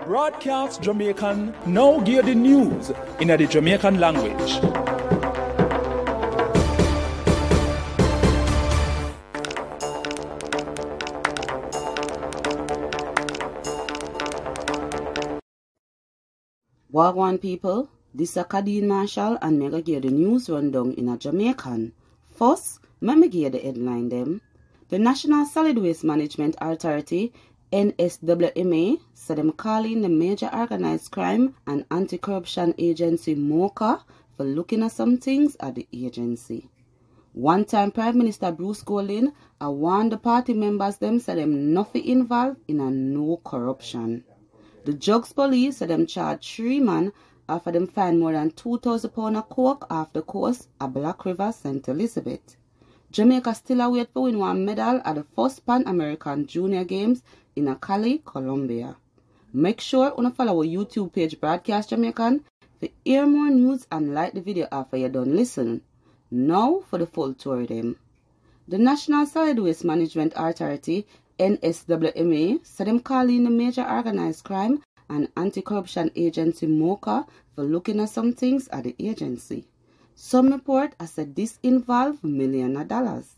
Broadcast Jamaican now gear the news in the Jamaican language. Wagwan people, this is Kadeen Marshall and me give the news rundown in a Jamaican. First, me give the headline them. The National Solid Waste Management Authority, NSWMA, said them calling the major organized crime and anti-corruption agency MOCA for looking at some things at the agency. One-time Prime Minister Bruce Golding warned the party members them said them nothing involved in a no corruption. The Jugs Police said them charged 3 men after them find more than 2,000 pounds of coke off the coast at Black River, St. Elizabeth. Jamaica still await for win one medal at the first Pan-American Junior Games in Cali, Colombia. Make sure you follow our YouTube page Broadcast Jamaican to hear more news and like the video after you done listen. Now for the full tour of them. The National Solid Waste Management Authority, NSWMA, said them calling the major organized crime and anti-corruption agency MOCA for looking at some things at the agency. Some report has said this involved millions of dollars.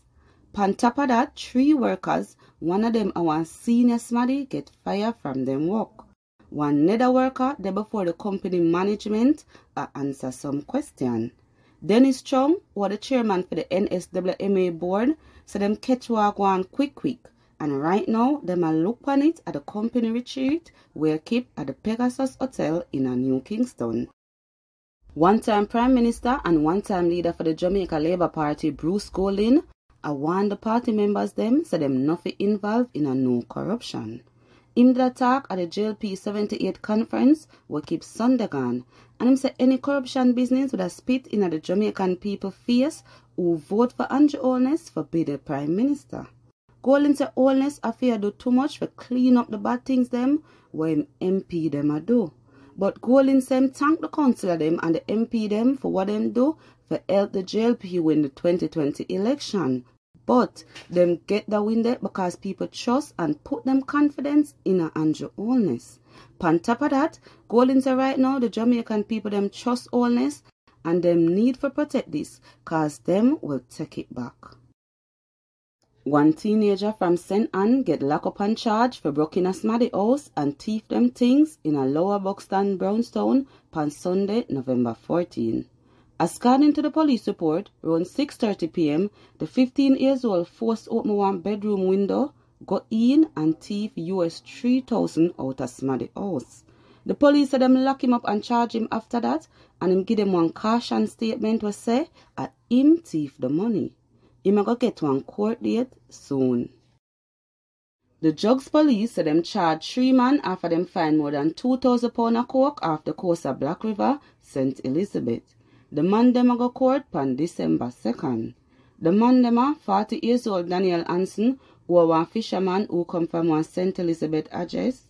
On top of that, 3 workers, one of them our senior smaddy, get fired from them work. One other worker there before the company management answer some question. Dennis Chung, who the chairman for the NSWMA board, said them catch Wagwan quick. And right now, them a look on it at the company retreat where kept at the Pegasus Hotel in New Kingston. One-time Prime Minister and one-time leader for the Jamaica Labour Party, Bruce Golding, warned the party members them said them nothing involved in a no corruption. Him did talk at the JLP 78 conference where keep Sunday gone, and him say any corruption business would have spit in at the Jamaican people face who vote for Andrew Holness for be the Prime Minister. Golding say Holness affair do too much for clean up the bad things them where him MP them a do. But Golding say him thank the councillor them and the MP them for what them do for help the JLP win the 2020 election. But them get the win there because people trust and put them confidence in Andrew Holness. On top of that, Golding say right now the Jamaican people them trust Holness and them need for protect this cause them will take it back. One teenager from St. Ann get locked up on charge for breaking a smaddy house and thief them things in a Lower Buxton, Brownstown on Sunday, November 14. According to the police report, around 6:30 p.m., the 15-year-old forced open one bedroom window, got in and thief US $3,000 out of smaddy house. The police said them lock him up and charge him after that, and him give them one caution statement was say at him thief the money. He may go get one court date soon. The Jugs Police said them charged 3 men after them find more than 2,000 pounds of coke off the coast of Black River, St. Elizabeth. The man dem go court on December 2nd. The man dem 40-year-old Daniel Hansen, who was one fisherman who come from one St. Elizabeth address.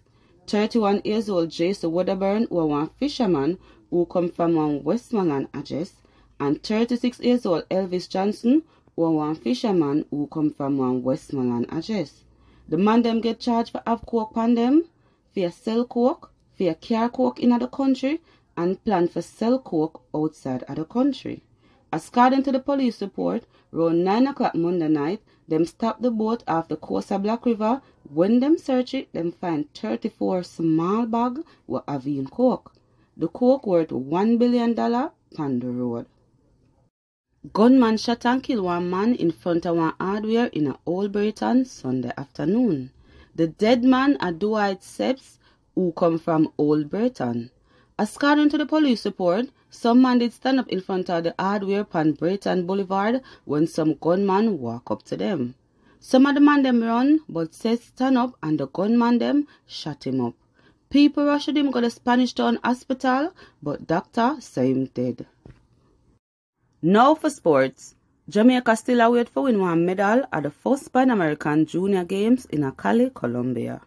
31-year-old Jason Wedderburn, who was one fisherman who come from one Westmoreland address. And 36-year-old Elvis Johnson, who was one fisherman who come from one Westmoreland address. The man them get charged for have coke on them, for sell coke, for carry coke in the country, and plan for sell coke outside of the country. According to the police report, around 9 o'clock Monday night, them stop the boat off the coast of Black River. When them search it, them find 34 small bags with having coke. The coke worth $1 billion on the road. Gunman shot and killed one man in front of one hardware in Old Brighton Sunday afternoon. The dead man is Dwight Seps, who come from Old Brighton. According to the police report, some man did stand up in front of the hardware on Brighton Boulevard when some gunman walk up to them. Some of the man them run, but says stand up and the gunman them shot him up. People rushed him to the Spanish Town Hospital, but doctor say him dead. Now for sports. Jamaica still await for win one medal at the first Pan-American Junior Games in Cali, Colombia.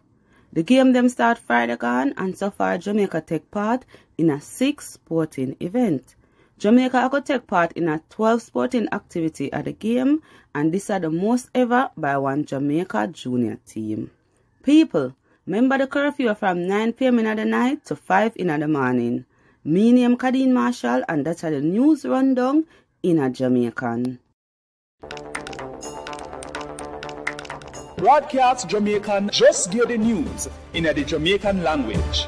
The game them start Friday gone and so far Jamaica take part in 6 sporting event. Jamaica could take part in 12 sporting activity at the game and this are the most ever by one Jamaica junior team. People, Remember the curfew from 9 p.m. in the night to 5 in the morning. Me name Kadeen Marshall and that's the news rundown in a Jamaican. Broadcast Jamaican just give the news in the Jamaican language.